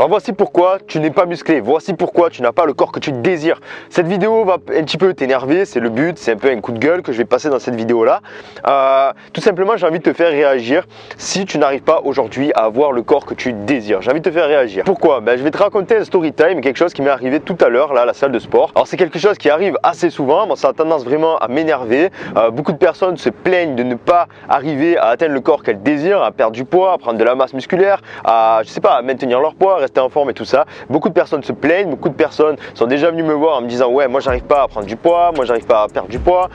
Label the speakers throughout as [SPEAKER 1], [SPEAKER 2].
[SPEAKER 1] Alors voici pourquoi tu n'es pas musclé, voici pourquoi tu n'as pas le corps que tu désires. Cette vidéo va un petit peu t'énerver, c'est le but, c'est un peu un coup de gueule que je vais passer dans cette vidéo là. Tout simplement j'ai envie de te faire réagir si tu n'arrives pas aujourd'hui à avoir le corps que tu désires. J'ai envie de te faire réagir. Pourquoi? Je vais te raconter un story time, quelque chose qui m'est arrivé tout à l'heure là à la salle de sport. Alors c'est quelque chose qui arrive assez souvent, moi ça a tendance vraiment à m'énerver. Beaucoup de personnes se plaignent de ne pas arriver à atteindre le corps qu'elles désirent, à perdre du poids, à prendre de la masse musculaire, à à maintenir leur poids, rester en forme et tout ça. Beaucoup de personnes se plaignent, beaucoup de personnes sont déjà venues me voir en me disant ouais moi j'arrive pas à prendre du poids, moi j'arrive pas à perdre du poids,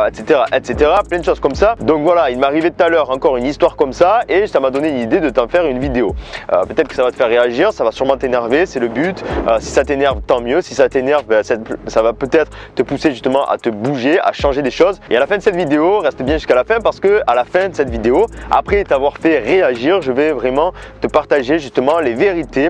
[SPEAKER 1] etc. plein de choses comme ça. Donc voilà, il m'est arrivé tout à l'heure encore une histoire comme ça et ça m'a donné l'idée de t'en faire une vidéo. Peut-être que ça va te faire réagir, ça va sûrement t'énerver, c'est le but. Si ça t'énerve tant mieux, si ça t'énerve ça va peut-être te pousser justement à te bouger, à changer des choses. Et à la fin de cette vidéo, reste bien jusqu'à la fin parce que à la fin de cette vidéo, après t'avoir fait réagir, je vais vraiment te partager justement les vérités,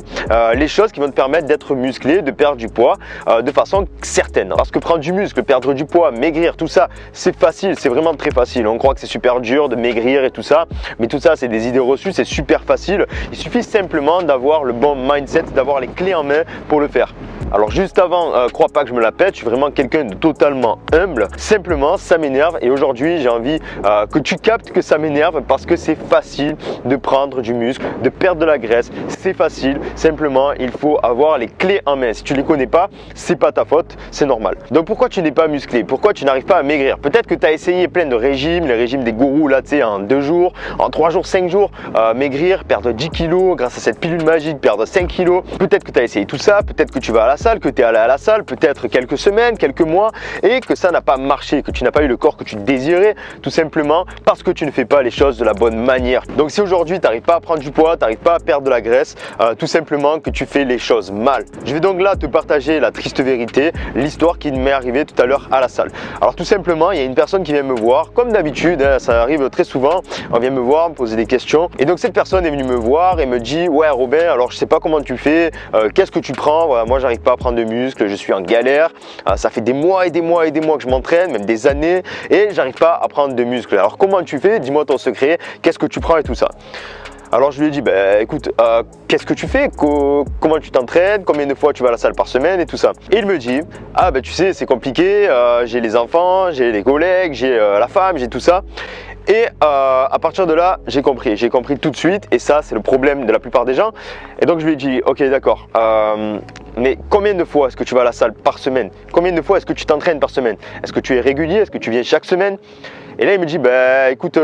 [SPEAKER 1] les choses qui vont te permettre d'être musclé, de perdre du poids de façon certaine. Parce que prendre du muscle, perdre du poids, maigrir, tout ça, c'est facile, c'est vraiment très facile. On croit que c'est super dur de maigrir et tout ça, mais tout ça c'est des idées reçues, c'est super facile. Il suffit simplement d'avoir le bon mindset, d'avoir les clés en main pour le faire. Alors juste avant, crois pas que je me la pète, je suis vraiment quelqu'un de totalement humble. Simplement, ça m'énerve et aujourd'hui j'ai envie que tu captes que ça m'énerve parce que c'est facile de prendre du muscle, de perdre de la graisse, c'est facile. Simplement, il faut avoir les clés en main. Si tu les connais pas, c'est pas ta faute, c'est normal. Donc pourquoi tu n'es pas musclé? Pourquoi tu n'arrives pas à maigrir? Peut-être que tu as essayé plein de régimes, les régimes des gourous là, tu sais, en 2 jours, en 3 jours, 5 jours, maigrir, perdre 10 kilos grâce à cette pilule magique, perdre 5 kilos. Peut-être que tu as essayé tout ça, peut-être que tu vas à la salle, que tu es allé à la salle, peut-être quelques semaines, quelques mois et que ça n'a pas marché, que tu n'as pas eu le corps que tu désirais, tout simplement parce que tu ne fais pas les choses de la bonne manière. Donc si aujourd'hui tu n'arrives pas à prendre du poids, tu n'arrives pas à perdre de la graisse, tout simplement que tu fais les choses mal. Je vais donc là te partager la triste vérité, l'histoire qui m'est arrivée tout à l'heure à la salle. Alors tout simplement, il y a une personne qui vient me voir, comme d'habitude, ça arrive très souvent, on vient me voir, me poser des questions. Et donc cette personne est venue me voir et me dit ouais Robin, alors je sais pas comment tu fais, qu'est-ce que tu prends? Voilà, moi j'arrive pas à prendre de muscle, je suis en galère, ça fait des mois et des mois et des mois que je m'entraîne, même des années, et j'arrive pas à prendre de muscle. Alors comment tu fais? Dis-moi ton secret, qu'est-ce que tu prends et tout ça. Alors je lui ai dit, écoute, qu'est-ce que tu fais? Comment tu t'entraînes? Combien de fois tu vas à la salle par semaine et tout ça? Et il me dit, tu sais, c'est compliqué, j'ai les enfants, j'ai les collègues, j'ai la femme, j'ai tout ça. Et à partir de là, j'ai compris tout de suite et ça c'est le problème de la plupart des gens. Et donc je lui ai dit, ok d'accord, mais combien de fois est-ce que tu vas à la salle par semaine? Combien de fois est-ce que tu t'entraînes par semaine? Est-ce que tu es régulier? Est-ce que tu viens chaque semaine? Et là il me dit écoute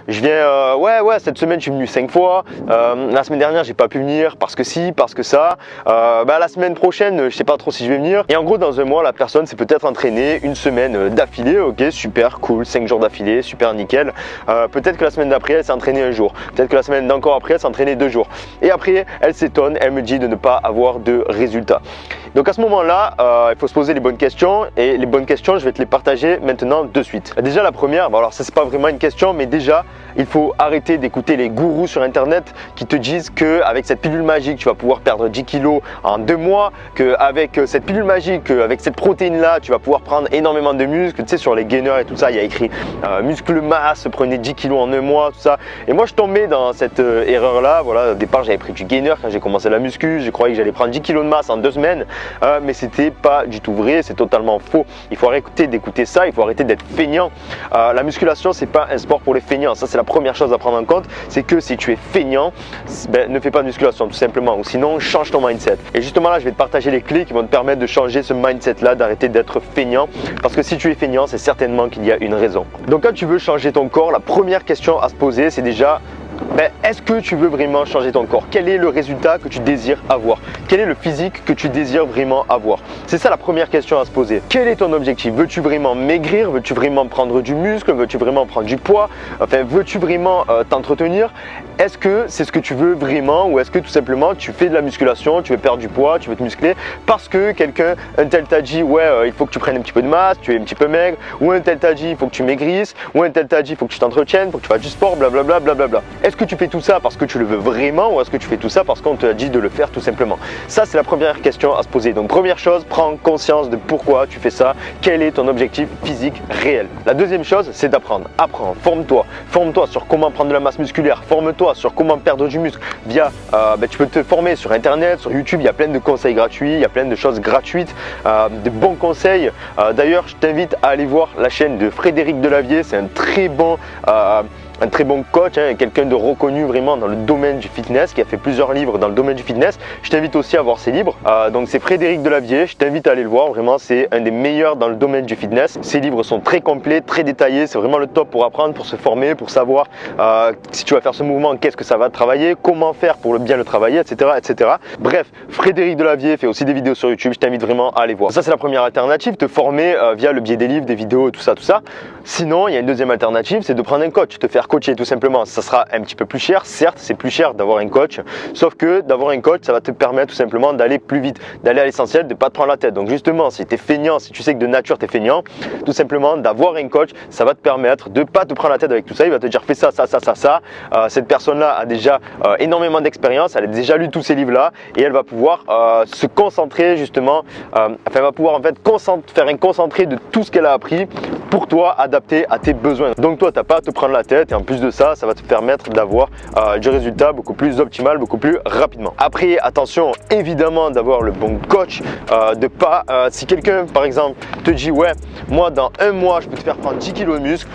[SPEAKER 1] je viens ouais cette semaine je suis venu 5 fois, la semaine dernière j'ai pas pu venir parce que si, parce que ça, la semaine prochaine je sais pas trop si je vais venir. Et en gros dans un mois la personne s'est peut-être entraînée une semaine d'affilée, ok super cool, 5 jours d'affilée, super nickel. Peut-être que la semaine d'après elle s'est entraînée un jour, peut-être que la semaine d'encore après elle s'est entraînée 2 jours. Et après elle s'étonne, elle me dit de ne pas avoir de résultats. Donc à ce moment-là, il faut se poser les bonnes questions et les bonnes questions je vais te les partager maintenant de suite. Déjà la première, alors ça c'est pas vraiment une question mais déjà il faut arrêter d'écouter les gourous sur internet qui te disent qu'avec cette pilule magique tu vas pouvoir perdre 10 kilos en 2 mois, qu'avec cette pilule magique, avec cette protéine là tu vas pouvoir prendre énormément de muscles. Tu sais sur les gainers et tout ça il y a écrit muscle masse, prenez 10 kilos en 1 mois, tout ça. Et moi je tombais dans cette erreur là, voilà, au départ j'avais pris du gainer quand j'ai commencé la muscu, je croyais que j'allais prendre 10 kilos de masse en 2 semaines, mais c'était pas du tout vrai, c'est totalement faux. Il faut arrêter d'écouter ça, il faut arrêter d'être feignant. La musculation c'est pas un sport pour les feignants, ça c'est la première chose à prendre en compte, c'est que si tu es feignant, ne fais pas de musculation tout simplement, ou sinon change ton mindset. Et justement là je vais te partager les clés qui vont te permettre de changer ce mindset là, d'arrêter d'être feignant, parce que si tu es feignant c'est certainement qu'il y a une raison. Donc quand tu veux changer ton corps, la première question à se poser c'est déjà est-ce que tu veux vraiment changer ton corps? Quel est le résultat que tu désires avoir? Quel est le physique que tu désires vraiment avoir? C'est ça la première question à se poser. Quel est ton objectif? Veux-tu vraiment maigrir? Veux-tu vraiment prendre du muscle? Veux-tu vraiment prendre du poids? Enfin, veux-tu vraiment t'entretenir? Est-ce que c'est ce que tu veux vraiment ou est-ce que tout simplement tu fais de la musculation, tu veux perdre du poids, tu veux te muscler parce que un tel t'a dit il faut que tu prennes un petit peu de masse, tu es un petit peu maigre, ou un tel t'a dit il faut que tu maigrisses, ou un tel t'a dit il faut que tu t'entretiennes, il faut que tu fasses du sport, blablabla. Est-ce que tu fais tout ça parce que tu le veux vraiment ou est-ce que tu fais tout ça parce qu'on te dit de le faire tout simplement? Ça, c'est la première question à se poser. Donc première chose, prends conscience de pourquoi tu fais ça, quel est ton objectif physique réel. La deuxième chose, c'est d'apprendre. Apprends, forme-toi. Forme-toi sur comment prendre de la masse musculaire, forme-toi sur comment perdre du muscle via, tu peux te former sur internet, sur YouTube, il y a plein de conseils gratuits, il y a plein de choses gratuites, de bons conseils. D'ailleurs, je t'invite à aller voir la chaîne de Frédéric Delavier, c'est un très bon coach, quelqu'un de reconnu vraiment dans le domaine du fitness, qui a fait plusieurs livres dans le domaine du fitness. Je t'invite aussi à voir ses livres. Donc c'est Frédéric Delavier, je t'invite à aller le voir, vraiment c'est un des meilleurs dans le domaine du fitness. Ses livres sont très complets, très détaillés, c'est vraiment le top pour apprendre, pour se former, pour savoir si tu vas faire ce mouvement, qu'est-ce que ça va travailler, comment faire pour bien le travailler, etc., etc. Bref, Frédéric Delavier fait aussi des vidéos sur YouTube, je t'invite vraiment à aller voir. Ça c'est la première alternative, te former via le biais des livres, des vidéos, tout ça, tout ça. Sinon, il y a une deuxième alternative, c'est de prendre un coach, te faire coacher tout simplement. Ça sera un petit peu plus cher, certes c'est plus cher d'avoir un coach, sauf que d'avoir un coach ça va te permettre tout simplement d'aller plus vite, d'aller à l'essentiel, de ne pas te prendre la tête. Donc justement, si tu es feignant, si tu sais que de nature tu es feignant, tout simplement d'avoir un coach, ça va te permettre de ne pas te prendre la tête avec tout ça. Il va te dire fais ça, ça, ça, ça, ça. Cette personne-là a déjà énormément d'expérience, elle a déjà lu tous ces livres-là et elle va pouvoir se concentrer justement, elle va pouvoir en fait faire un concentré de tout ce qu'elle a appris pour toi, adapté à tes besoins. Donc toi, tu n'as pas à te prendre la tête et en plus de ça, ça va te permettre d'avoir du résultat beaucoup plus optimal, beaucoup plus rapidement. Après, attention, évidemment d'avoir le bon coach, de pas, si quelqu'un par exemple te dit ouais, moi dans un mois je peux te faire prendre 10 kg de muscle,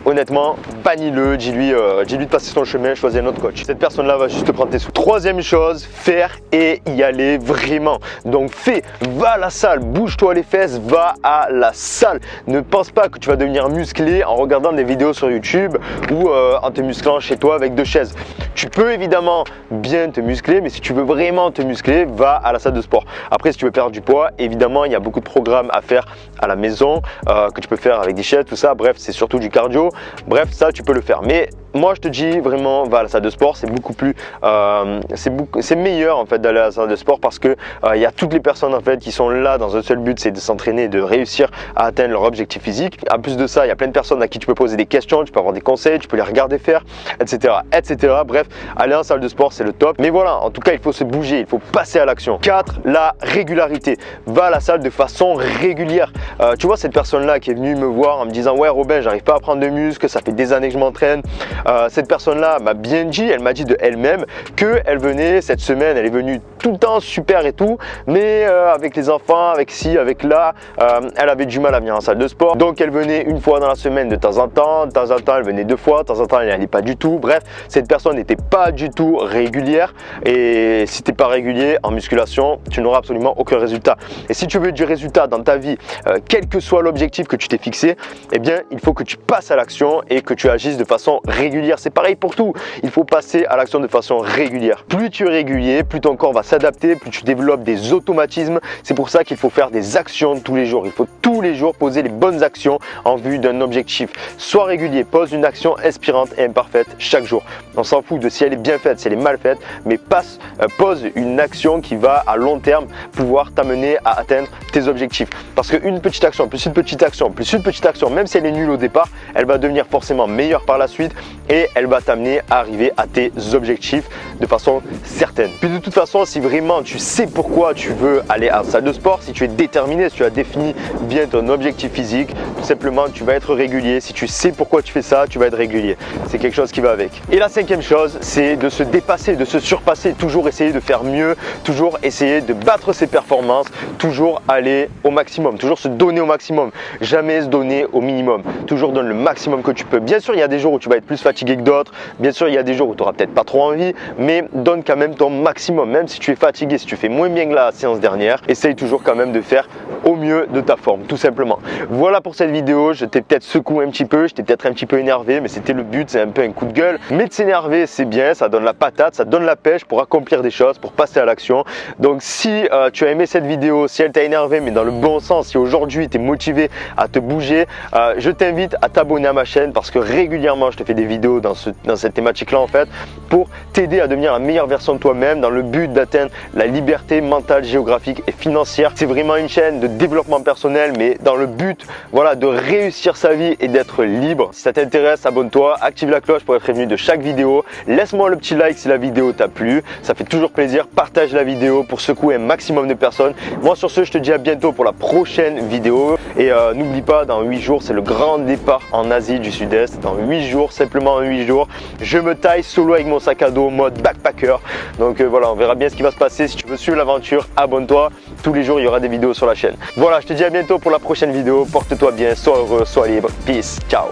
[SPEAKER 1] honnêtement, bannis-le, dis-lui de passer son chemin, choisis un autre coach. Cette personne-là va juste te prendre tes sous. Troisième chose, faire et y aller vraiment. Donc fais, va à la salle, bouge-toi les fesses, va à la salle. Ne pense pas que tu vas devenir musclé en regardant des vidéos sur YouTube ou en te musclant chez toi avec 2 chaises. Tu peux évidemment bien te muscler, mais si tu veux vraiment te muscler, va à la salle de sport. Après, si tu veux perdre du poids, évidemment, il y a beaucoup de programmes à faire à la maison que tu peux faire avec des chaises, tout ça. Bref, c'est surtout du cardio. Bref, ça, tu peux le faire. Mais moi, je te dis vraiment, va à la salle de sport. C'est beaucoup plus, c'est meilleur en fait d'aller à la salle de sport parce que il y a toutes les personnes en fait qui sont là dans un seul but, c'est de s'entraîner, de réussir à atteindre leur objectif physique. En plus de ça, il y a plein de personnes à qui tu peux poser des questions, tu peux avoir des conseils, tu peux les regarder faire, etc., etc. Bref, aller en salle de sport, c'est le top. Mais voilà, en tout cas, il faut se bouger, il faut passer à l'action. 4, la régularité. Va à la salle de façon régulière. Tu vois cette personne-là qui est venue me voir en me disant ouais Robin, j'arrive pas à prendre de muscle, ça fait des années que je m'entraîne. Cette personne-là m'a bien dit, elle m'a dit de elle-même qu'elle venait cette semaine, elle est venue tout le temps super et tout, mais avec les enfants, avec ci, avec là, elle avait du mal à venir en salle de sport. Donc elle venait une fois dans la semaine de temps en temps elle venait 2 fois, de temps en temps elle n'allait pas du tout. Bref, cette personne n'était pas du tout régulière et si tu n'es pas régulier en musculation, tu n'auras absolument aucun résultat. Et si tu veux du résultat dans ta vie, quel que soit l'objectif que tu t'es fixé, eh bien il faut que tu passes à l'action et que tu agisses de façon régulière. C'est pareil pour tout, il faut passer à l'action de façon régulière. Plus tu es régulier, plus ton corps va s'adapter, plus tu développes des automatismes. C'est pour ça qu'il faut faire des actions tous les jours. Il faut tous les jours poser les bonnes actions en vue d'un objectif. Sois régulier, pose une action inspirante et imparfaite chaque jour. On s'en fout de si elle est bien faite, si elle est mal faite, mais pose une action qui va à long terme pouvoir t'amener à atteindre tes objectifs. Parce qu'une petite action, plus une petite action, plus une petite action, même si elle est nulle au départ, elle va devenir forcément meilleure par la suite et elle va t'amener à arriver à tes objectifs de façon certaine. Puis de toute façon, si vraiment tu sais pourquoi tu veux aller à la salle de sport, si tu es déterminé, si tu as défini bien ton objectif physique, tout simplement tu vas être régulier. Si tu sais pourquoi tu fais ça, tu vas être régulier. C'est quelque chose qui va avec. Et la 5e chose, c'est de se dépasser, de se surpasser, toujours essayer de faire mieux, toujours essayer de battre ses performances, toujours aller au maximum, toujours se donner au maximum, jamais se donner au minimum, toujours donne le maximum que tu peux. Bien sûr, il y a des jours où tu vas être plus fatigué que d'autres, bien sûr, il y a des jours où tu n'auras peut-être pas trop envie, mais donne quand même ton maximum, même si tu es fatigué, si tu fais moins bien que la séance dernière, essaye toujours quand même de faire au mieux de ta forme, tout simplement. Voilà pour cette vidéo, je t'ai peut-être secoué un petit peu, je t'ai peut-être un petit peu énervé, mais c'était le but, c'est un peu un coup de gueule. Mais de s'énerver, c'est bien, ça donne la patate, ça donne la pêche pour accomplir des choses, pour passer à l'action. Donc si tu as aimé cette vidéo, si elle t'a énervé, mais dans le bon sens, si aujourd'hui tu es motivé à te bouger, je t'invite à t'abonner à ma chaîne parce que régulièrement je te fais des vidéos dans cette thématique-là en fait, pour t'aider à devenir la meilleure version de toi-même dans le but d'atteindre la liberté mentale, géographique et financière. C'est vraiment une chaîne de développement personnel, mais dans le but voilà, de réussir sa vie et d'être libre. Si ça t'intéresse, abonne-toi, active la cloche pour être prévenu de chaque vidéo. Laisse-moi le petit like si la vidéo t'a plu, ça fait toujours plaisir. Partage la vidéo pour secouer un maximum de personnes. Moi sur ce, je te dis à bientôt pour la prochaine vidéo. Et n'oublie pas, dans 8 jours, c'est le grand départ en Asie du Sud-Est. Dans 8 jours, simplement en 8 jours, je me taille solo avec mon sac à dos mode backpacker. Donc voilà, on verra bien ce qui va se passer. Si tu veux suivre l'aventure, abonne-toi. Tous les jours, il y aura des vidéos sur la chaîne. Voilà, je te dis à bientôt pour la prochaine vidéo. Porte-toi bien, sois heureux, sois libre. Peace, ciao.